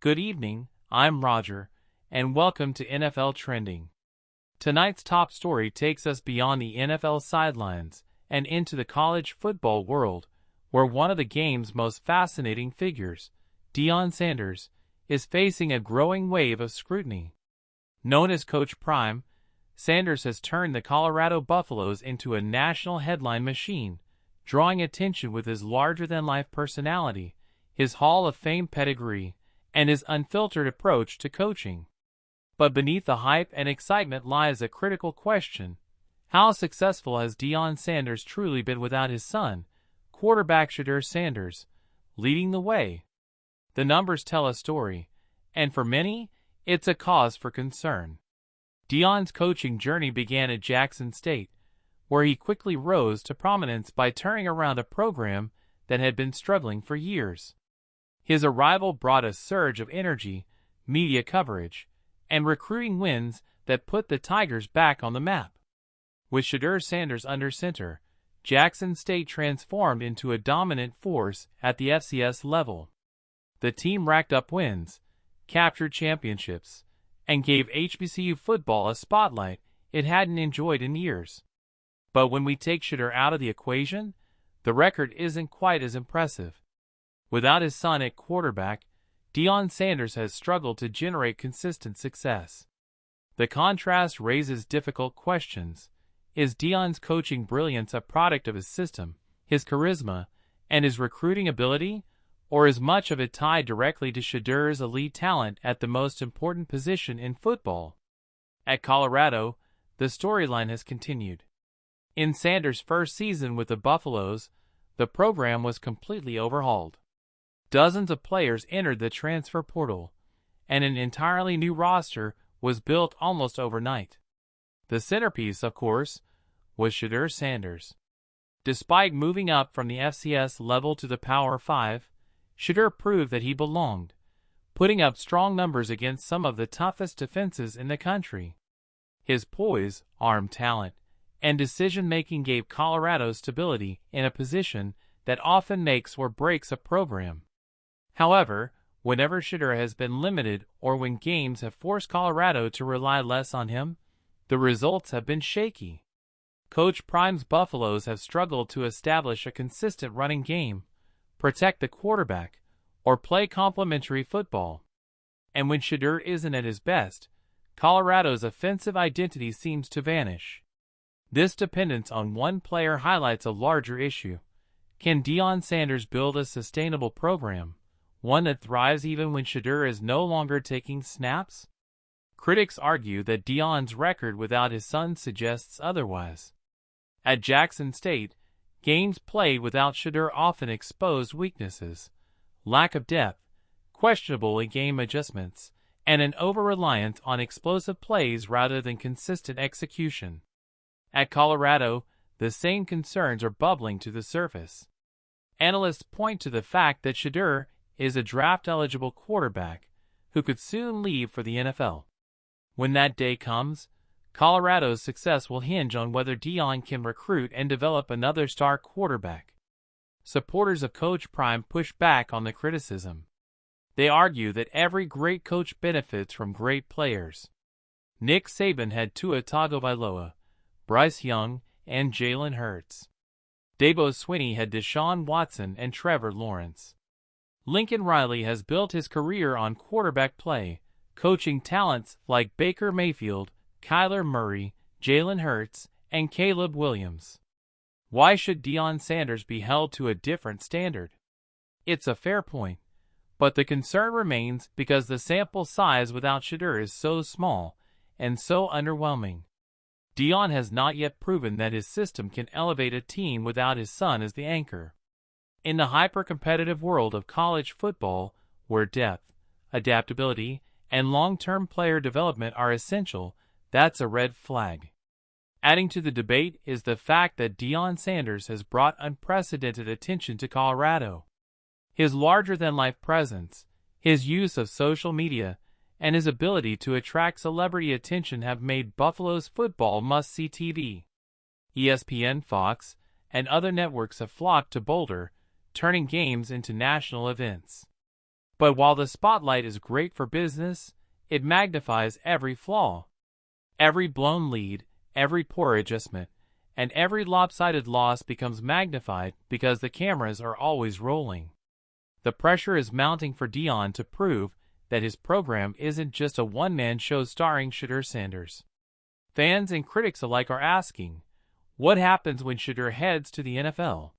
Good evening, I'm Roger, and welcome to NFL Trending. Tonight's top story takes us beyond the NFL sidelines and into the college football world, where one of the game's most fascinating figures, Deion Sanders, is facing a growing wave of scrutiny. Known as Coach Prime, Sanders has turned the Colorado Buffaloes into a national headline machine, drawing attention with his larger-than-life personality, his Hall of Fame pedigree, and his unfiltered approach to coaching. But beneath the hype and excitement lies a critical question. How successful has Deion Sanders truly been without his son, quarterback Shedeur Sanders, leading the way? The numbers tell a story, and for many, it's a cause for concern. Deion's coaching journey began at Jackson State, where he quickly rose to prominence by turning around a program that had been struggling for years. His arrival brought a surge of energy, media coverage, and recruiting wins that put the Tigers back on the map. With Shedeur Sanders under center, Jackson State transformed into a dominant force at the FCS level. The team racked up wins, captured championships, and gave HBCU football a spotlight it hadn't enjoyed in years. But when we take Shedeur out of the equation, the record isn't quite as impressive. Without his son at quarterback, Deion Sanders has struggled to generate consistent success. The contrast raises difficult questions. Is Deion's coaching brilliance a product of his system, his charisma, and his recruiting ability, or is much of it tied directly to Shedeur's elite talent at the most important position in football? At Colorado, the storyline has continued. In Sanders' first season with the Buffaloes, the program was completely overhauled. Dozens of players entered the transfer portal, and an entirely new roster was built almost overnight. The centerpiece, of course, was Shedeur Sanders. Despite moving up from the FCS level to the Power 5, Shedeur proved that he belonged, putting up strong numbers against some of the toughest defenses in the country. His poise, arm talent, and decision-making gave Colorado stability in a position that often makes or breaks a program. However, whenever Shedeur has been limited or when games have forced Colorado to rely less on him, the results have been shaky. Coach Prime's Buffaloes have struggled to establish a consistent running game, protect the quarterback, or play complementary football. And when Shedeur isn't at his best, Colorado's offensive identity seems to vanish. This dependence on one player highlights a larger issue. Can Deion Sanders build a sustainable program, one that thrives even when Shedeur is no longer taking snaps? Critics argue that Deion's record without his son suggests otherwise. At Jackson State, games played without Shedeur often exposed weaknesses, lack of depth, questionable in-game adjustments, and an over-reliance on explosive plays rather than consistent execution. At Colorado, the same concerns are bubbling to the surface. Analysts point to the fact that Shedeur is a draft-eligible quarterback who could soon leave for the NFL. When that day comes, Colorado's success will hinge on whether Deion can recruit and develop another star quarterback. Supporters of Coach Prime push back on the criticism. They argue that every great coach benefits from great players. Nick Saban had Tua Tagovailoa, Bryce Young, and Jalen Hurts. Dabo Swinney had Deshaun Watson and Trevor Lawrence. Lincoln Riley has built his career on quarterback play, coaching talents like Baker Mayfield, Kyler Murray, Jalen Hurts, and Caleb Williams. Why should Deion Sanders be held to a different standard? It's a fair point, but the concern remains because the sample size without Shedeur is so small and so underwhelming. Deion has not yet proven that his system can elevate a team without his son as the anchor. In the hyper-competitive world of college football, where depth, adaptability, and long-term player development are essential, that's a red flag. Adding to the debate is the fact that Deion Sanders has brought unprecedented attention to Colorado. His larger-than-life presence, his use of social media, and his ability to attract celebrity attention have made Buffalo's football must-see TV. ESPN, Fox, and other networks have flocked to Boulder, turning games into national events. But while the spotlight is great for business, it magnifies every flaw. Every blown lead, every poor adjustment, and every lopsided loss becomes magnified because the cameras are always rolling. The pressure is mounting for Deion to prove that his program isn't just a one-man show starring Shedeur Sanders. Fans and critics alike are asking, what happens when Shedeur heads to the NFL?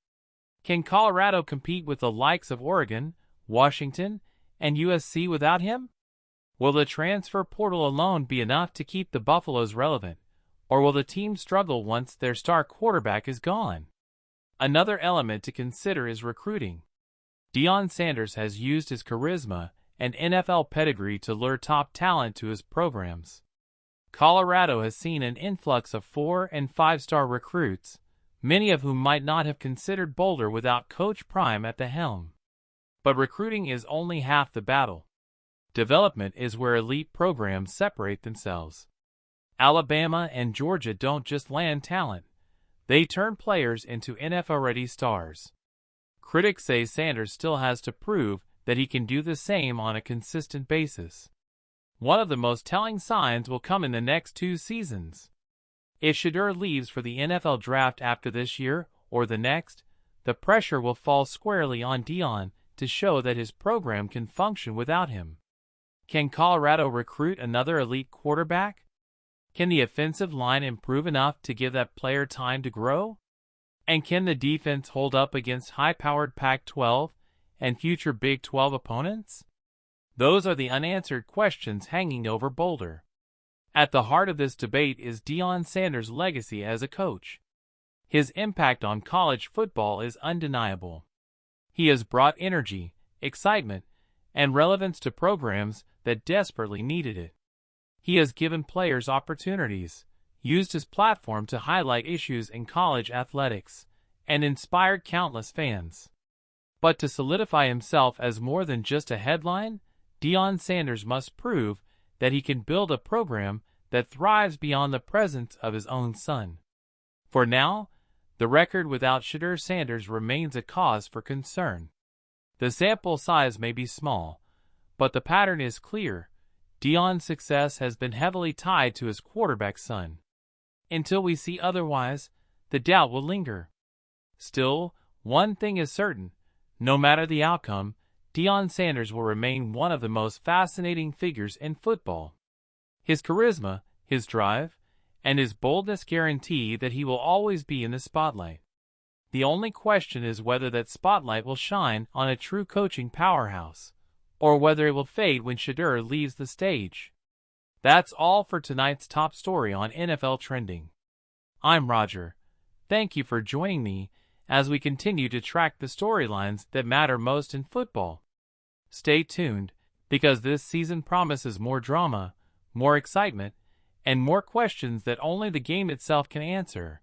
Can Colorado compete with the likes of Oregon, Washington, and USC without him? Will the transfer portal alone be enough to keep the Buffaloes relevant, or will the team struggle once their star quarterback is gone? Another element to consider is recruiting. Deion Sanders has used his charisma and NFL pedigree to lure top talent to his programs. Colorado has seen an influx of 4- and 5-star recruits, many of whom might not have considered Boulder without Coach Prime at the helm. But recruiting is only half the battle. Development is where elite programs separate themselves. Alabama and Georgia don't just land talent, they turn players into NFL-ready stars. Critics say Sanders still has to prove that he can do the same on a consistent basis. One of the most telling signs will come in the next 2 seasons. If Shedeur leaves for the NFL draft after this year or the next, the pressure will fall squarely on Deion to show that his program can function without him. Can Colorado recruit another elite quarterback? Can the offensive line improve enough to give that player time to grow? And can the defense hold up against high-powered Pac-12 and future Big 12 opponents? Those are the unanswered questions hanging over Boulder. At the heart of this debate is Deion Sanders' legacy as a coach. His impact on college football is undeniable. He has brought energy, excitement, and relevance to programs that desperately needed it. He has given players opportunities, used his platform to highlight issues in college athletics, and inspired countless fans. But to solidify himself as more than just a headline, Deion Sanders must prove that he can build a program that thrives beyond the presence of his own son. For now, the record without Shedeur Sanders remains a cause for concern. The sample size may be small, but the pattern is clear. Deion's success has been heavily tied to his quarterback's son. Until we see otherwise, the doubt will linger. Still, one thing is certain. No matter the outcome, Deion Sanders will remain one of the most fascinating figures in football. His charisma, his drive, and his boldness guarantee that he will always be in the spotlight. The only question is whether that spotlight will shine on a true coaching powerhouse, or whether it will fade when Shedeur leaves the stage. That's all for tonight's top story on NFL Trending. I'm Roger. Thank you for joining me as we continue to track the storylines that matter most in football. Stay tuned, because this season promises more drama, more excitement, and more questions that only the game itself can answer.